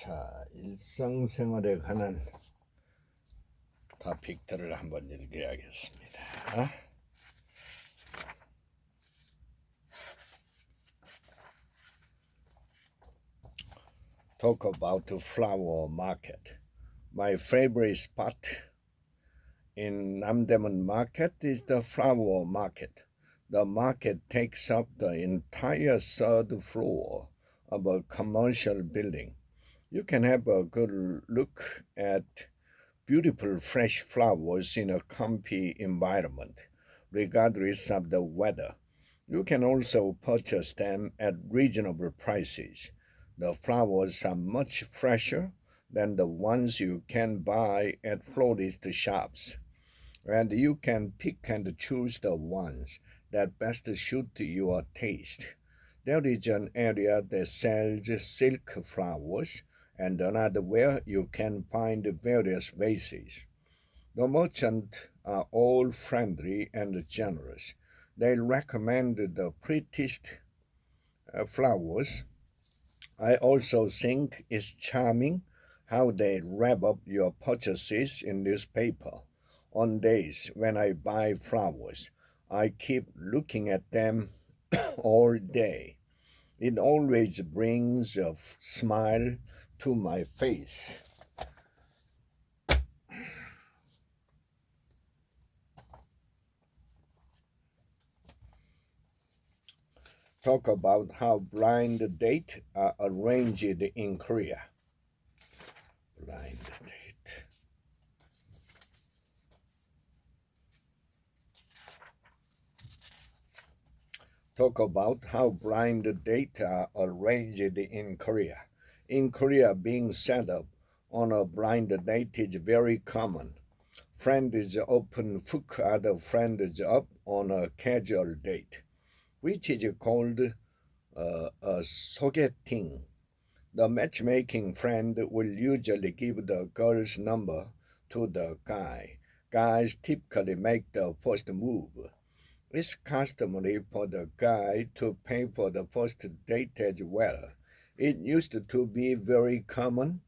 자, 일상생활에 관한 토픽들을 한번 읽어야겠습니다. Talk about the flower market. My favorite spot in Namdaemun market is the flower market. The market takes up the entire third floor of a commercial building. You can have a good look at beautiful fresh flowers in a comfy environment, regardless of the weather. You can also purchase them at reasonable prices. The flowers are much fresher than the ones you can buy at florist shops, and you can pick and choose the ones that best suit your taste. There is an area that sells silk flowers and another where you can find various vases. The merchants are all friendly and generous. They recommend the prettiest flowers. I also think it's charming how they wrap up your purchases in newspaper. On days when I buy flowers, I keep looking at them all day. It always brings a smile to my face. Talk about how blind dates are arranged in Korea. Blind date. Talk about how blind dates are arranged in Korea. In Korea, being set up on a blind date is very common. Friends often hook other friends up on a casual date, which is called a sogeting. The matchmaking friend will usually give the girl's number to the guy. Guys typically make the first move. It's customary for the guy to pay for the first date as well. It used to be very common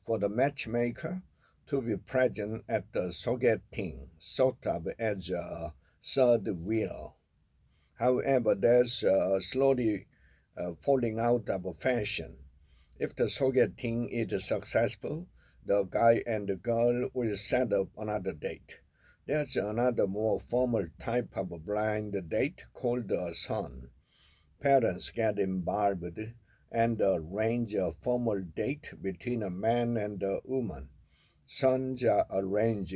for the matchmaker to be present at the sogeting, sort of as a third wheel. However, there's slowly falling out of fashion. If the sogeting is successful, the guy and the girl will set up another date. There's another more formal type of a blind date called a son. Parents get involved and arrange a formal date between a man and a woman. Sons are arranged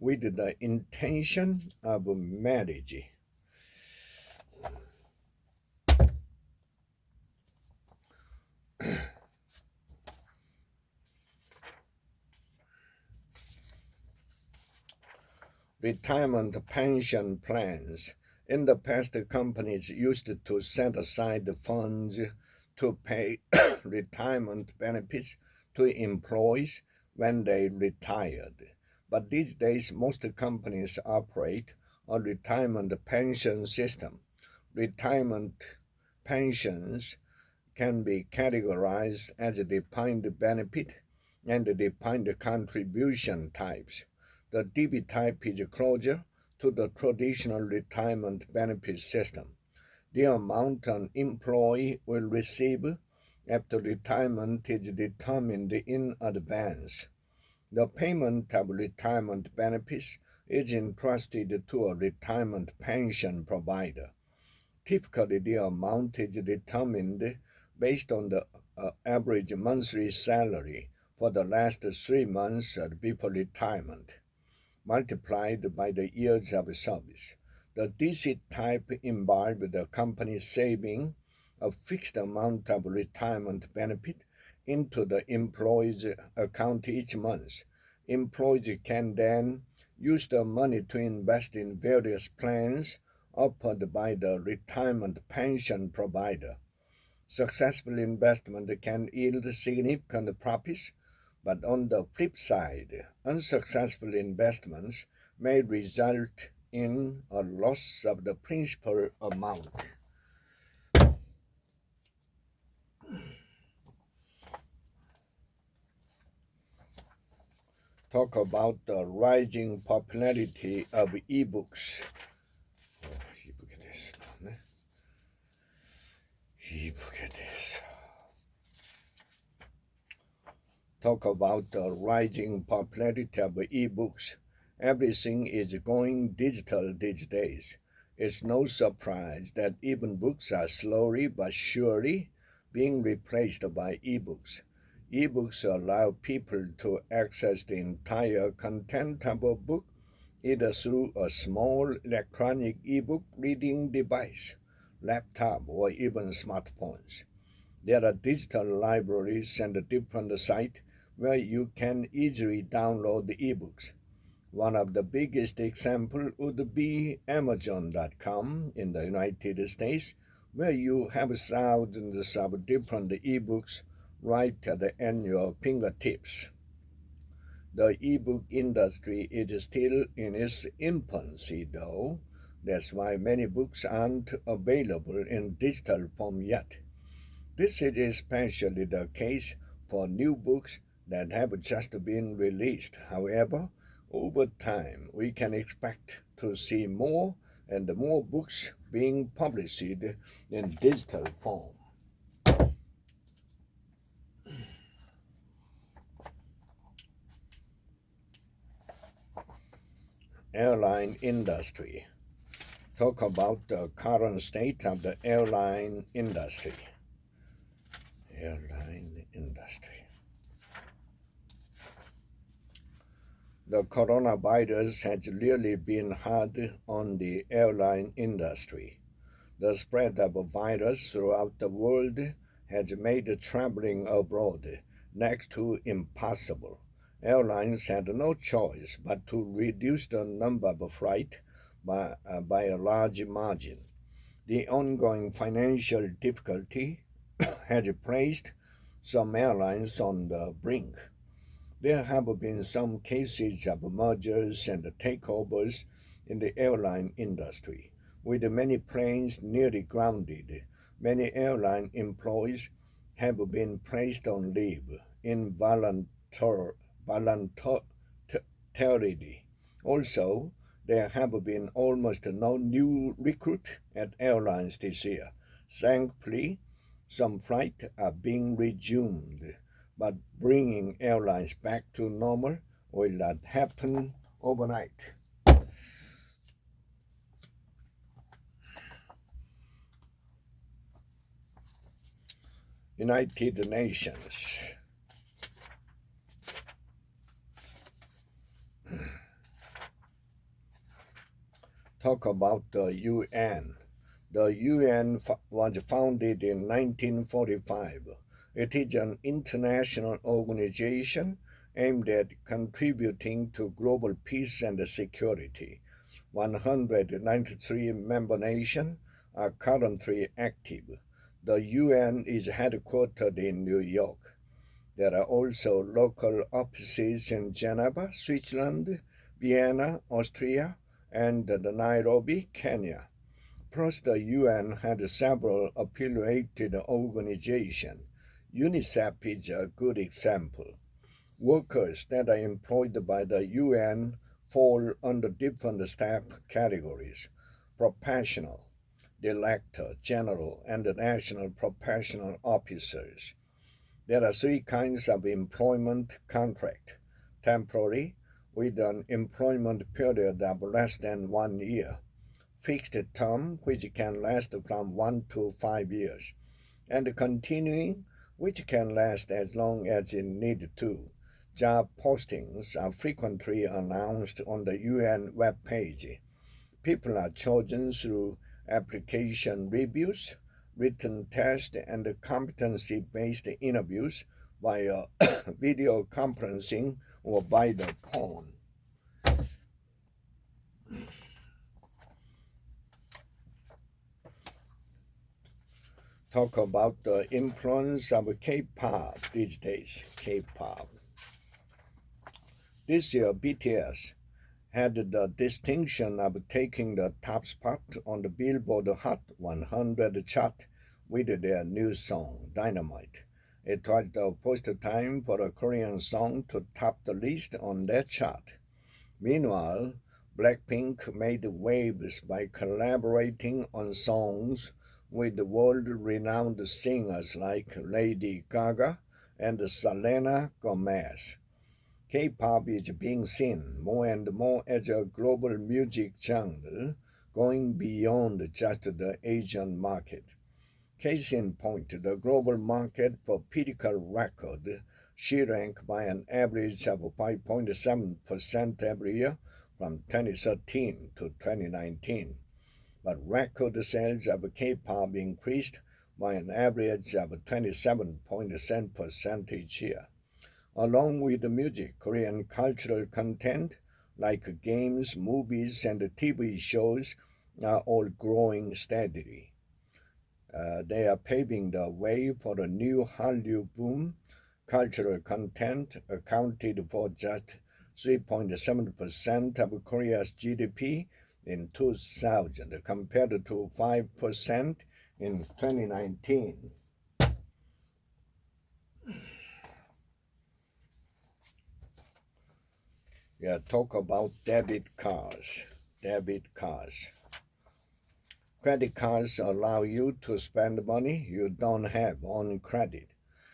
with the intention of marriage. Retirement pension plans. In the past, companies used to set aside funds to pay retirement benefits to employees when they retired. But these days, most companies operate a retirement pension system. Retirement pensions can be categorized as defined benefit and defined contribution types. The DB type is closer to the traditional retirement benefit system. The amount an employee will receive after retirement is determined in advance. The payment of retirement benefits is entrusted to a retirement pension provider. Typically, the amount is determined based on the average monthly salary for the last 3 months before retirement, multiplied by the years of service. The DC type involves the company saving a fixed amount of retirement benefit into the employee's account each month. Employees can then use the money to invest in various plans offered by the retirement pension provider. Successful investment can yield significant profits, but on the flip side, unsuccessful investments may result in a loss of the principal amount. talk about the rising popularity of ebooks. 이북에 대해서 나오네. 이북에 대해서. Talk about the rising popularity of ebooks. Everything is going digital these days. It's no surprise that even books are slowly but surely being replaced by ebooks. Ebooks allow people to access the entire content of a book either through a small electronic ebook reading device, laptop, or even smartphones. There are digital libraries and different sites where you can easily download the ebooks. One of the biggest examples would be Amazon.com in the United States, where you have thousands of different ebooks right at your fingertips. The ebook industry is still in its infancy, though. That's why many books aren't available in digital form yet. This is especially the case for new books that have just been released. However, over time, we can expect to see more and more books being published in digital form. Airline industry. Talk about the current state of the airline industry. Airline industry. The coronavirus has really been hard on the airline industry. The spread of a virus throughout the world has made traveling abroad next to impossible. Airlines had no choice but to reduce the number of flights by a large margin. The ongoing financial difficulty has placed some airlines on the brink. There have been some cases of mergers and takeovers in the airline industry, with many planes nearly grounded. Many airline employees have been placed on leave voluntarily. Also, there have been almost no new recruits at airlines this year. Thankfully, some flights are being resumed, but bringing airlines back to normal will not happen overnight. United Nations. Talk about the UN. The UN was founded in 1945. It is an international organization aimed at contributing to global peace and security. 193 member nations are currently active. The UN is headquartered in New York. There are also local offices in Geneva, Switzerland, Vienna, Austria, and Nairobi, Kenya. Plus, the UN had several affiliated organizations. UNICEF is a good example. Workers that are employed by the UN fall under different staff categories: professional, director, general, and national professional officers. There are three kinds of employment contract: temporary, with an employment period of less than 1 year; fixed term, which can last from 1 to 5 years; and continuing, which can last as long as it need to. Job postings are frequently announced on the UN web page. People are chosen through application reviews, written tests, and competency-based interviews via video conferencing or by the phone. Talk about the influence of K-pop these days. K-pop. This year, BTS had the distinction of taking the top spot on the Billboard Hot 100 chart with their new song, Dynamite. It was the first time for a Korean song to top the list on that chart. Meanwhile, Blackpink made waves by collaborating on songs with world-renowned singers like Lady Gaga and Selena Gomez. K-pop is being seen more and more as a global music genre, going beyond just the Asian market. Case in point, the global market for Pinnacle Record shrank by an average of 5.7% every year from 2013 to 2019. But record sales of K-pop increased by an average of 27.7% each year. Along with the music, Korean cultural content like games, movies, and TV shows are all growing steadily. They are paving the way for a new Hallyu boom. Cultural content accounted for just 3.7% of Korea's GDP in 2000 compared to 5% in 2019. Yeah, talk about debit cards. Debit cards. Credit cards allow you to spend money you don't have on credit.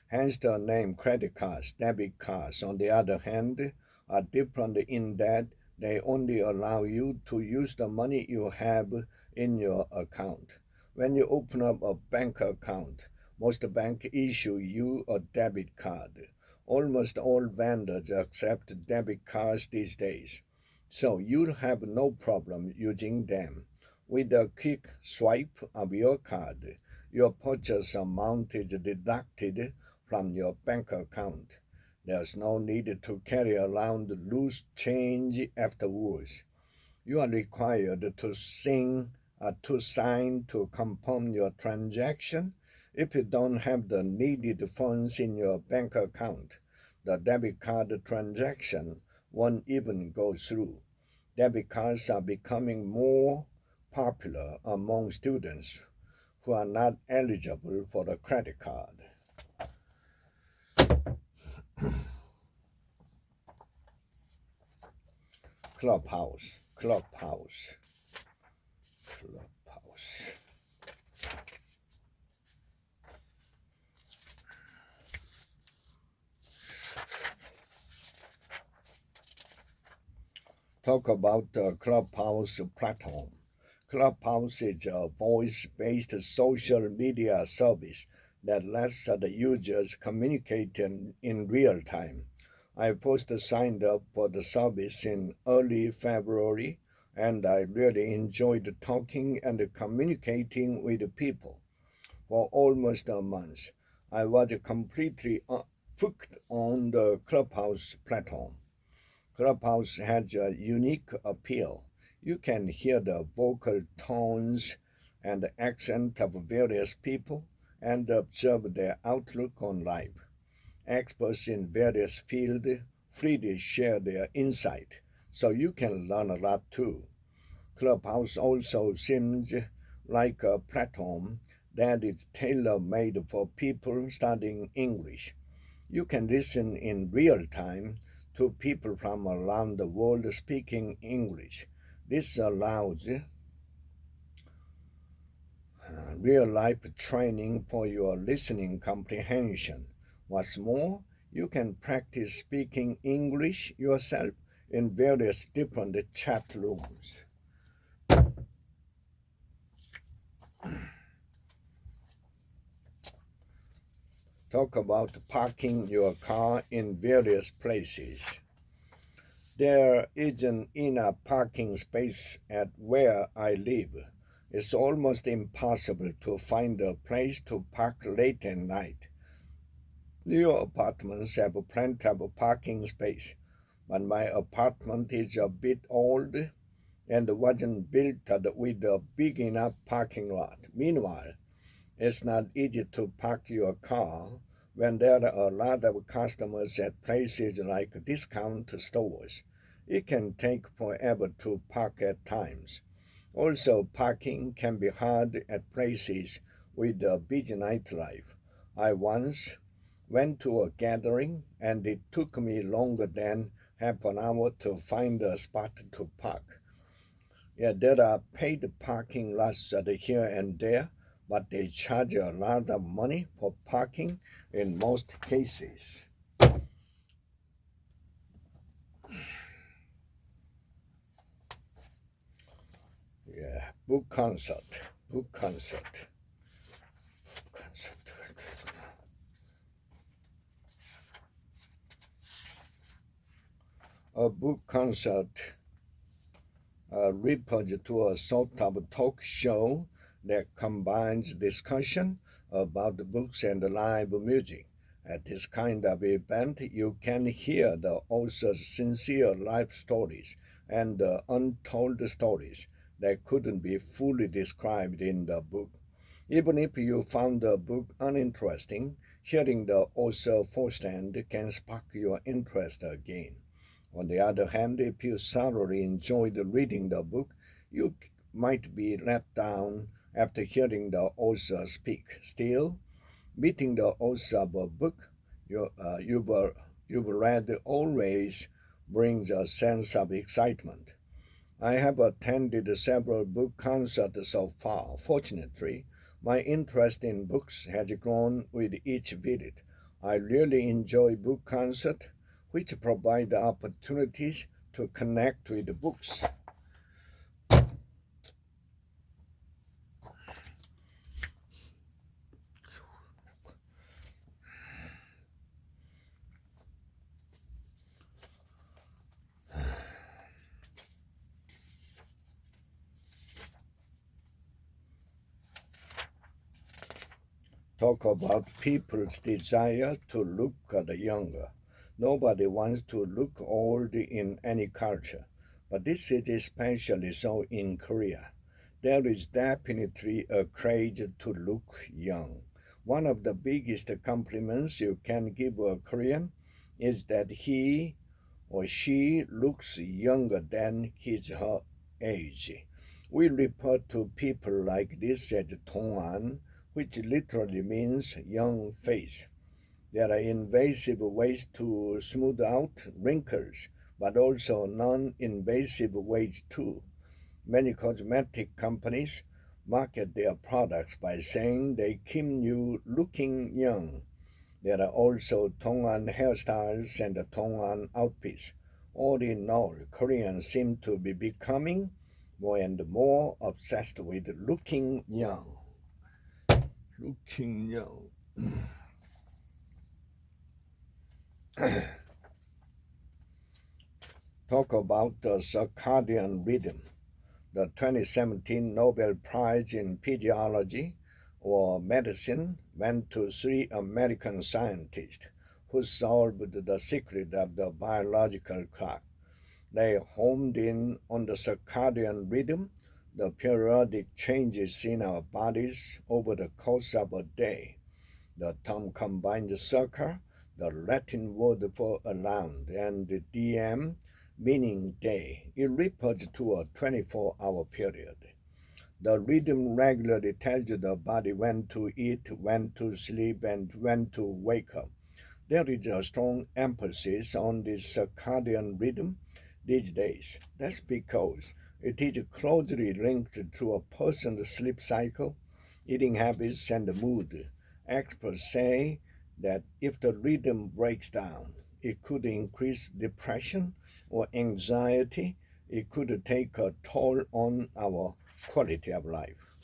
Hence the name credit cards. Debit cards, on the other hand, are different in that they only allow you to use the money you have in your account. When you open up a bank account, most banks issue you a debit card. Almost all vendors accept debit cards these days, so you'll have no problem using them. With a quick swipe of your card, your purchase amount is deducted from your bank account. There's no need to carry around loose change afterwards. You are required to sign to confirm your transaction. If you don't have the needed funds in your bank account, the debit card transaction won't even go through. Debit cards are becoming more popular among students who are not eligible for a credit card. Clubhouse, Clubhouse, Clubhouse. Talk about the Clubhouse platform. Clubhouse is a voice-based social media service that lets the users communicate in real time. I first signed up for the service in early February, and I really enjoyed talking and communicating with people. For almost a month, I was completely hooked on the Clubhouse platform. Clubhouse has a unique appeal. You can hear the vocal tones and accent of various people and observe their outlook on life. Experts in various fields freely share their insight, so you can learn a lot too. Clubhouse also seems like a platform that is tailor-made for people studying English. You can listen in real time to people from around the world speaking English. This allows real life training for your listening comprehension. What's more, you can practice speaking English yourself in various different chat rooms. Talk about parking your car in various places. There isn't enough parking space at where I live. It's almost impossible to find a place to park late at night. New apartments have plenty of parking space, but my apartment is a bit old and wasn't built with a big enough parking lot. Meanwhile, it's not easy to park your car when there are a lot of customers at places like discount stores. It can take forever to park at times. Also, parking can be hard at places with a busy nightlife. I once Went to a gathering, and it took me longer than half an hour to find a spot to park. Yeah, there are paid parking lots at here and there, but they charge a lot of money for parking in most cases. Yeah, book concert, concert. A book concert refers to a sort of talk show that combines discussion about books and live music. At this kind of event, you can hear the author's sincere life stories and the untold stories that couldn't be fully described in the book. Even if you found the book uninteresting, hearing the author firsthand can spark your interest again. On the other hand, if you thoroughly enjoyed reading the book, you might be let down after hearing the author speak. Still, meeting the author of a book you've read always brings a sense of excitement. I have attended several book concerts so far. Fortunately, my interest in books has grown with each visit. I really enjoy book concerts, which provide opportunities to connect with books. Talk about people's desire to look younger. Nobody wants to look old in any culture, but this is especially so in Korea. There is definitely a craze to look young. One of the biggest compliments you can give a Korean is that he or she looks younger than his her age. We refer to people like this as 동안, which literally means young face. There are invasive ways to smooth out wrinkles, but also non invasive ways too. Many cosmetic companies market their products by saying they keep you looking young. There are also Tongan hairstyles and Tongan outfits. All in all, Koreans seem to be becoming more and more obsessed with looking young. Looking young. Talk about the circadian rhythm. The 2017 Nobel Prize in Physiology or Medicine went to three American scientists who solved the secret of the biological clock. They homed in on the circadian rhythm, the periodic changes in our bodies over the course of a day. The term combines circa, the Latin word for around, and diem, meaning day. It refers to a 24-hour period. The rhythm regularly tells the body when to eat, when to sleep, and when to wake up. There is a strong emphasis on the circadian rhythm these days. That's because it is closely linked to a person's sleep cycle, eating habits, and mood. Experts say that if the rhythm breaks down, it could increase depression or anxiety. It could take a toll on our quality of life.